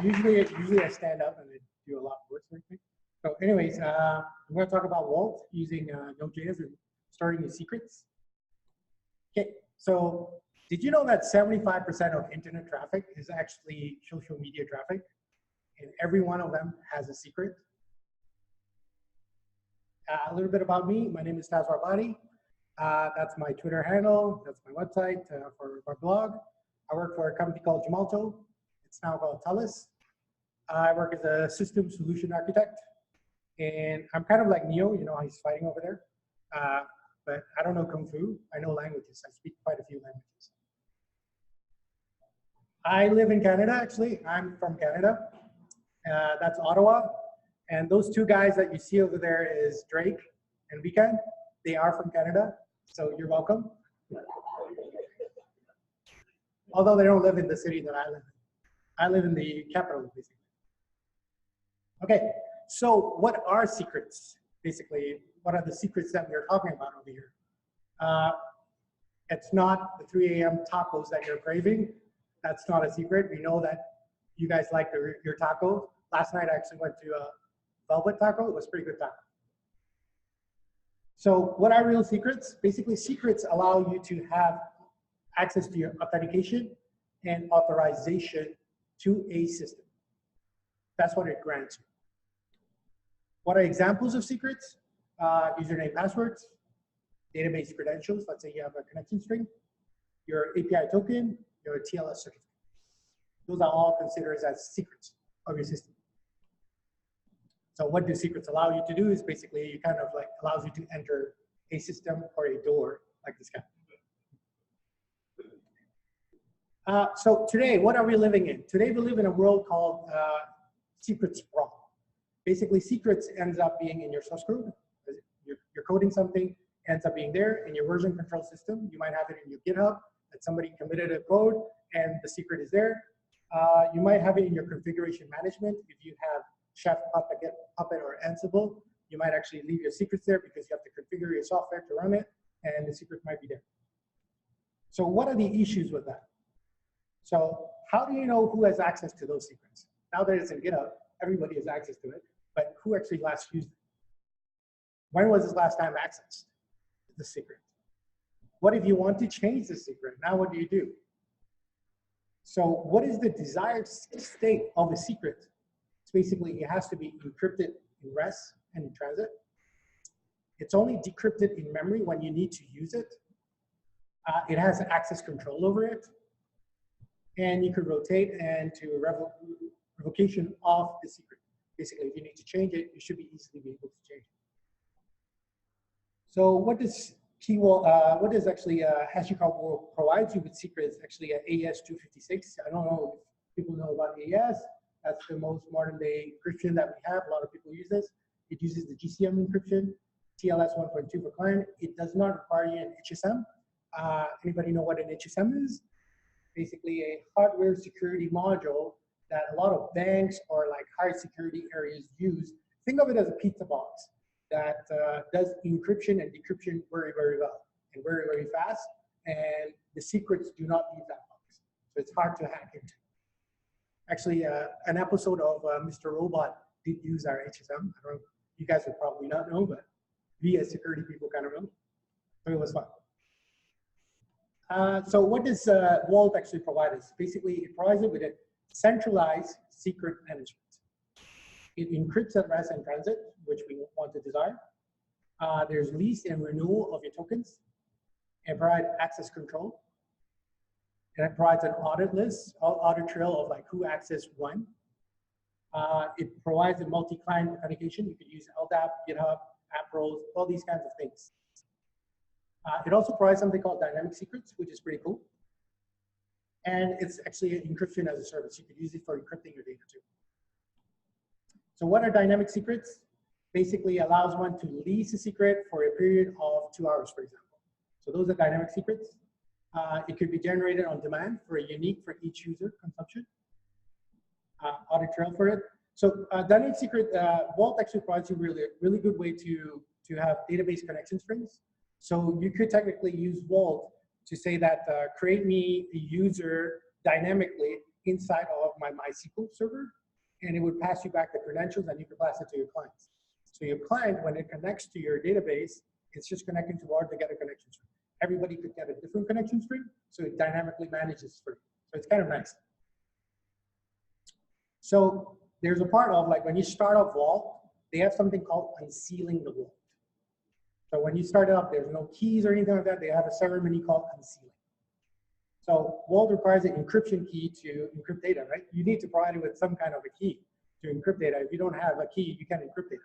Usually I stand up and I do a lot of work. So anyways, I'm going to talk about Vault using NodeJS and starting with secrets. Okay, so did you know that 75% of internet traffic is actually social media traffic? And every one of them has a secret. A little bit about me. My name is Taswar Bhatti. That's my Twitter handle. That's my website for my blog. I work for a company called Gemalto. It's now called Telus. I work as a system solution architect. And I'm kind of like Neo, you know how he's fighting over there. But I don't know Kung Fu. I know languages. I speak quite a few languages. I live in Canada, actually. I'm from Canada. That's Ottawa. And those two guys that you see over there is Drake and Weekend. They are from Canada, so you're welcome. Although they don't live in the city that I live in. I live in the capital, basically. Okay, so what are secrets? Basically, what are the secrets that we're talking about over here? It's not the 3 a.m. tacos that you're craving. That's not a secret. We know that you guys like your taco. Last night I actually went to a Velvet Taco. It was a pretty good taco. So what are real secrets? Basically, secrets allow you to have access to your authentication and authorization to a system. That's what it grants you. What are examples of secrets? Username, passwords, database credentials. Let's say you have a connection string, your API token, your TLS certificate. Those are all considered as secrets of your system. So what do secrets allow you to do is basically you kind of like allows you to enter a system or a door like this guy. So today, what are we living in? Today we live in a world called secret sprawl. Basically, secrets ends up being in your source code. You're coding something, ends up being there in your version control system. You might have it in your GitHub that somebody committed a code and the secret is there. You might have it in your configuration management. If you have Chef, Puppet, or Ansible, you might actually leave your secrets there because you have to configure your software to run it, and the secret might be there. So what are the issues with that? So how do you know who has access to those secrets? Now that it's in GitHub, everybody has access to it, but who actually last used it? When was this last time accessed the secret? What if you want to change the secret? Now what do you do? So what is the desired state of a secret? It's basically, it has to be encrypted in rest and in transit. It's only decrypted in memory when you need to use it. It has access control over it. And you could rotate and to revocation of the secret. Basically, if you need to change it, you should be easily be able to change it. So what does actually Hashicorp Vault provides you with secrets? Actually, AES 256. I don't know if people know about AES. That's the most modern day encryption that we have. A lot of people use this. It uses the GCM encryption, TLS 1.2 for client. It does not require you an HSM. Anybody know what an HSM is? Basically a hardware security module that a lot of banks or like high security areas use. Think of it as a pizza box that does encryption and decryption very, very well and very, very fast. And the secrets do not leave that box. So it's hard to hack into. Actually, an episode of Mr. Robot did use our HSM. I don't know, you guys would probably not know, but we as security people kind of know. So it was fun. So what does Vault actually provide us? Basically, it provides it with a centralized secret management. It encrypts at rest and transit, which we want to desire. There's lease and renewal of your tokens. It provides access control. And it provides an audit list, audit trail of like who accessed when. It provides a multi-client authentication. You could use LDAP, GitHub, app roles, all these kinds of things. It also provides something called dynamic secrets, which is pretty cool. And it's actually an encryption as a service. You could use it for encrypting your data too. So what are dynamic secrets? Basically allows one to lease a secret for a period of 2 hours, for example. So those are dynamic secrets. It could be generated on demand for a unique for each user consumption. Audit trail for it. So dynamic secret, Vault actually provides you really good way to have database connection strings. So you could technically use Vault to say that create me a user dynamically inside of my MySQL server, and it would pass you back the credentials, and you can pass it to your clients. So your client, when it connects to your database, it's just connecting to our to get a connection string. Everybody could get a different connection string, so it dynamically manages for you. So it's kind of nice. So there's a part of, like, when you start off Vault, they have something called unsealing the Vault. So when you start it up, there's no keys or anything like that. They have a ceremony called unsealing. So Vault requires an encryption key to encrypt data, right? You need to provide it with some kind of a key to encrypt data. If you don't have a key, you can't encrypt data.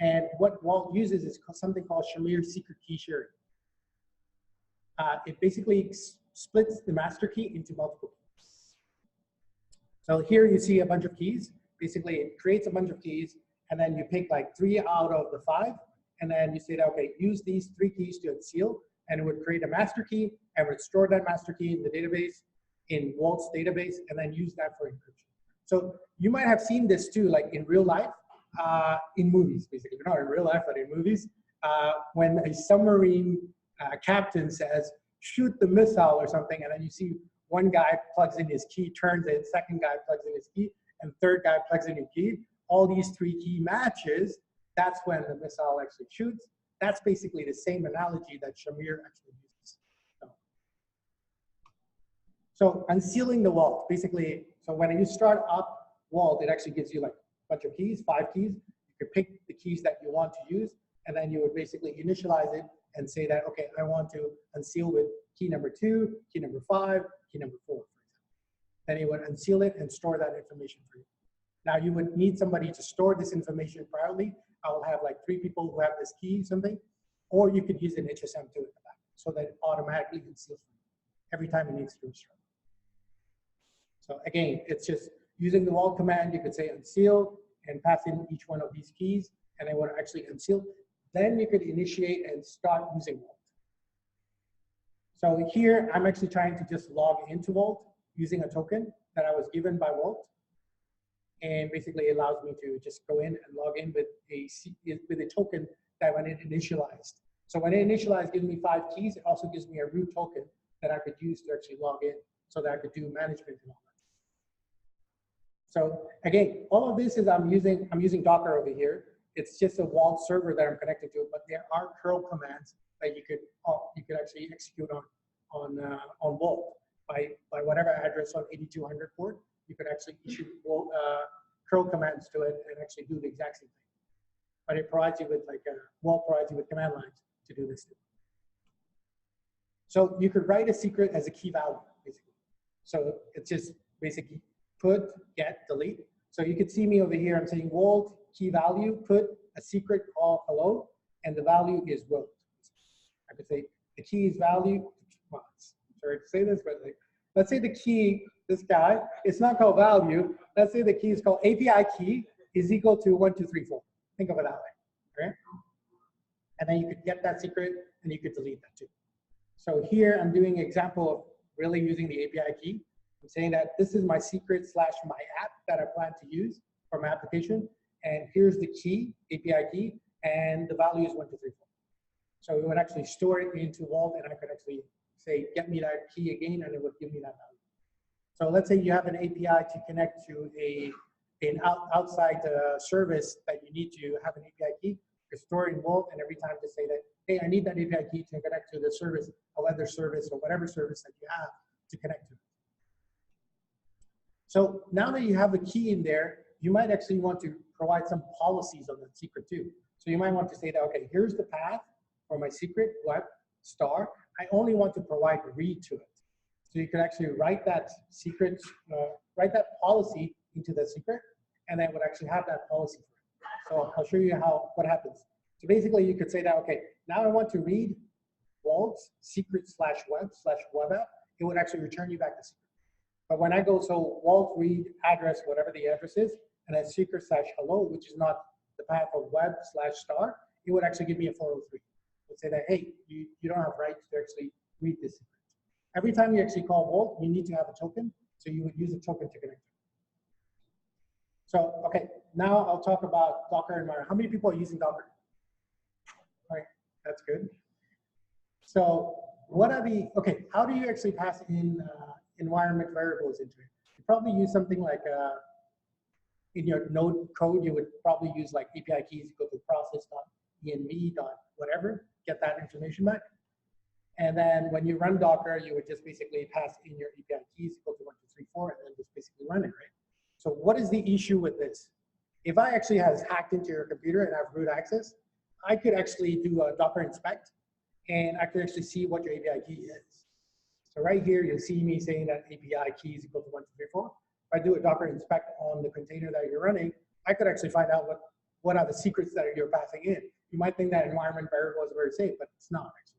And what Vault uses is something called Shamir secret key sharing. It basically splits the master key into multiple keys. So here you see a bunch of keys. Basically, it creates a bunch of keys, and then you pick like 3 out of the 5, and then you say, okay, use these 3 keys to unseal, and it would create a master key, and would store that master key in the database, in Vault's database, and then use that for encryption. So you might have seen this too, like in real life, in movies, basically. Not in real life, but in movies. When a submarine captain says, shoot the missile or something, and then you see one guy plugs in his key, turns it, second guy plugs in his key, and third guy plugs in his key. All these 3 key matches, that's when the missile actually shoots. That's basically the same analogy that Shamir actually uses. So unsealing the Vault, basically, so when you start up Vault, it actually gives you like a bunch of keys, 5 keys. You could pick the keys that you want to use, and then you would basically initialize it and say that, okay, I want to unseal with key number 2, key number 5, key number 4, for example. Then you would unseal it and store that information for you. Now you would need somebody to store this information priorly. I will have like 3 people who have this key, something, or you could use an HSM to it so that it automatically unseals for you every time it needs to restart. So again, it's just using the Vault command. You could say unseal and pass in each one of these keys, and it would actually unseal. Then you could initiate and start using Vault. So here, I'm actually trying to just log into Vault using a token that I was given by Vault. And basically it allows me to just go in and log in with a token that when it initialized. So when it initialized, gives me 5 keys. It also gives me a root token that I could use to actually log in so that I could do management and all that. So again, all of this is I'm using Docker over here. It's just a Vault server that I'm connected to, but there are curl commands that you could actually execute on Vault by whatever address on 8200 port. You could actually issue curl commands to it and actually do the exact same thing. But it provides you with Vault provides you with command lines to do this too. So you could write a secret as a key value, basically. So it's just basically put, get, delete. So you could see me over here. I'm saying Vault key value, put a secret called hello, and the value is Vault. I could say the key is value. Well, sorry to say this, but like, let's say the key, this guy, it's not called value. Let's say the key is called API key is equal to 1, 2, 3, 4. Think of it that way, right? And then you could get that secret and you could delete that too. So here I'm doing an example of really using the API key. I'm saying that this is my secret / my app that I plan to use for my application. And here's the key, API key, and the value is 1, 2, 3, 4. So it would actually store it into Vault, and I could actually say, get me that key again, and it would give me that value. So let's say you have an API to connect to an outside service that you need to have an API key. You store it in Vault, and every time to say that, hey, I need that API key to connect to the service, a weather service, or whatever service that you have to connect to. So now that you have the key in there, you might actually want to provide some policies on that secret too. So you might want to say that, okay, here's the path for my secret web star. I only want to provide read to it. So you could actually write that secret, write that policy into the secret, and then it would actually have that policy for it. So I'll show you what happens. So basically you could say that, okay, now I want to read Vault's secret /web app. It would actually return you back the secret. But when I go, so Vault read address, whatever the address is, and then secret /hello, which is not the path of web /star, it would actually give me a 403. It would say that, hey, you don't have rights to actually read this secret. Every time you actually call Vault, you need to have a token, so you would use a token to connect. So, okay, now I'll talk about Docker environment. How many people are using Docker? All right, that's good. So what are the, okay, how do you actually pass in environment variables into it? You probably use something like, in your Node code, you would probably use like API keys, go to process.env dot whatever, get that information back. And then when you run Docker, you would just basically pass in your API keys, go to 1, 2, 3, 4, and then just basically run it, right? So what is the issue with this? If I actually has hacked into your computer and have root access, I could actually do a Docker inspect, and I could actually see what your API key is. So right here, you'll see me saying that API key is equal to 1, 2, 3, 4. If I do a Docker inspect on the container that you're running, I could actually find out what are the secrets that you're passing in. You might think that environment variable is very safe, but it's not actually.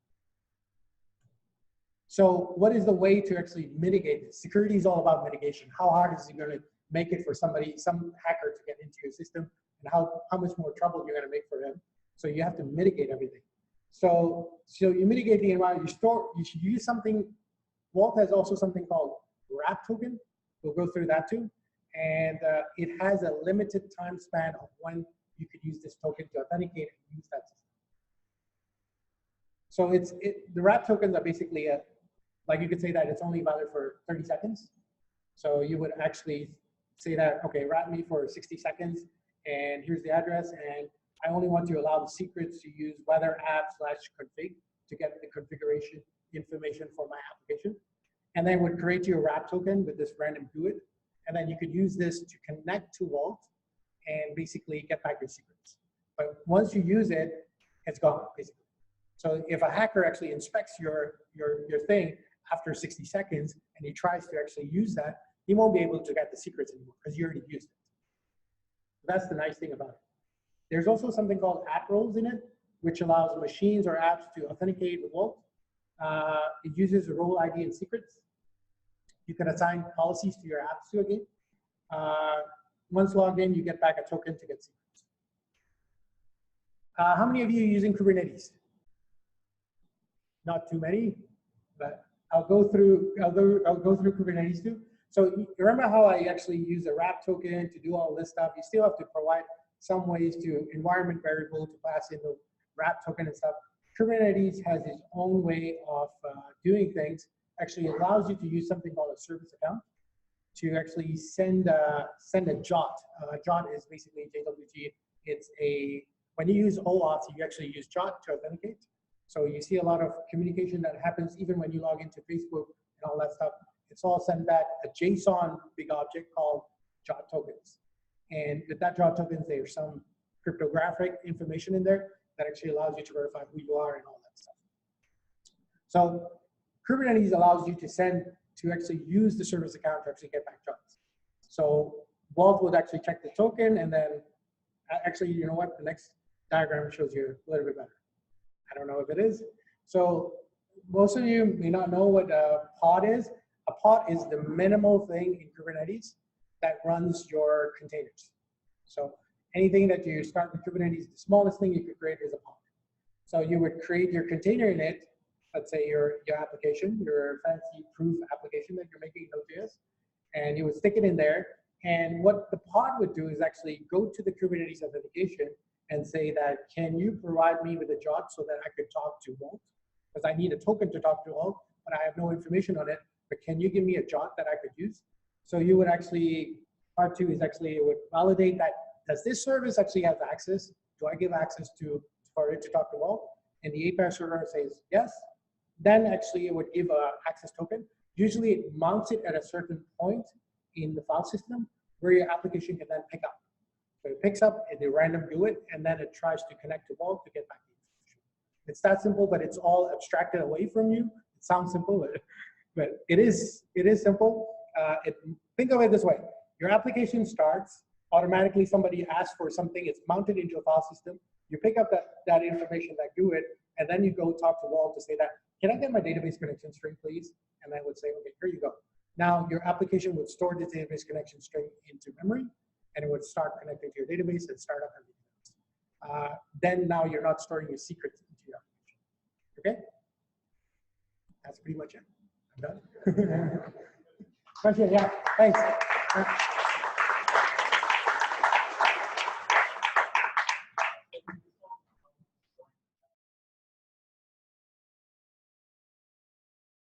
So what is the way to actually mitigate this? Security is all about mitigation. How hard is it going to make it for somebody, some hacker to get into your system, and how much more trouble you're going to make for them? So you have to mitigate everything. So you mitigate the environment. You should use something. Vault has also something called wrap token. We'll go through that too. And it has a limited time span of when you could use this token to authenticate and use that system. So the wrap tokens are basically like you could say that it's only valid for 30 seconds. So you would actually say that, okay, wrap me for 60 seconds, and here's the address, and I only want to allow the secrets to use weather app/config to get the configuration information for my application. And then would create you a wrap token with this random GUID. And then you could use this to connect to Vault and basically get back your secrets. But once you use it, it's gone, basically. So if a hacker actually inspects your thing after 60 seconds and he tries to actually use that, he won't be able to get the secrets anymore because you already used it. So that's the nice thing about it. There's also something called app roles in it, which allows machines or apps to authenticate with Vault. It uses a role ID and secrets. You can assign policies to your apps to again. Once logged in, you get back a token to get secrets. How many of you are using Kubernetes? Not too many, but I'll go through Kubernetes too. So you remember how I actually use a wrap token to do all this stuff? You still have to provide some ways to environment variable to pass in the wrap token and stuff. Kubernetes has its own way of doing things. Actually allows you to use something called a service account to actually send a jot. Jot is basically JWT. It's when you use OAuth, you actually use jot to authenticate. So you see a lot of communication that happens even when you log into Facebook and all that stuff. It's all sent back a JSON big object called jot tokens. And with that jot tokens, there's some cryptographic information in there that actually allows you to verify who you are and all that stuff. So Kubernetes allows you to actually use the service account to actually get back jots. So Vault would actually check the token, and then actually, you know what? The next diagram shows you a little bit better. I don't know if it is. So most of you may not know what a pod is. A pod is the minimal thing in Kubernetes that runs your containers. So anything that you start with Kubernetes, the smallest thing you could create is a pod. So you would create your container in it. Let's say your application, your fancy proof application that you're making in NodeJS, and you would stick it in there. And what the pod would do is actually go to the Kubernetes authentication and say that, can you provide me with a jot so that I could talk to Vault? Because I need a token to talk to Vault, but I have no information on it. But can you give me a jot that I could use? So you would actually, part two is actually, it would validate that, does this service actually have access? Do I give access for it to talk to Vault? And the API server says yes. Then actually it would give an access token. Usually it mounts it at a certain point in the file system where your application can then pick up. So it picks up the random GUID, and then it tries to connect to Vault to get back the information. It's that simple, but it's all abstracted away from you. It sounds simple, but it is simple. Think of it this way. Your application starts, automatically somebody asks for something, it's mounted into a file system. You pick up that information, that GUID, and then you go talk to Vault to say that, can I get my database connection string, please? And then would say, okay, here you go. Now your application would store the database connection string into memory, and it would start connecting to your database and start up everything else. Then now you're not storing your secrets into your application. Okay? That's pretty much it. I'm done. Question, yeah, thanks.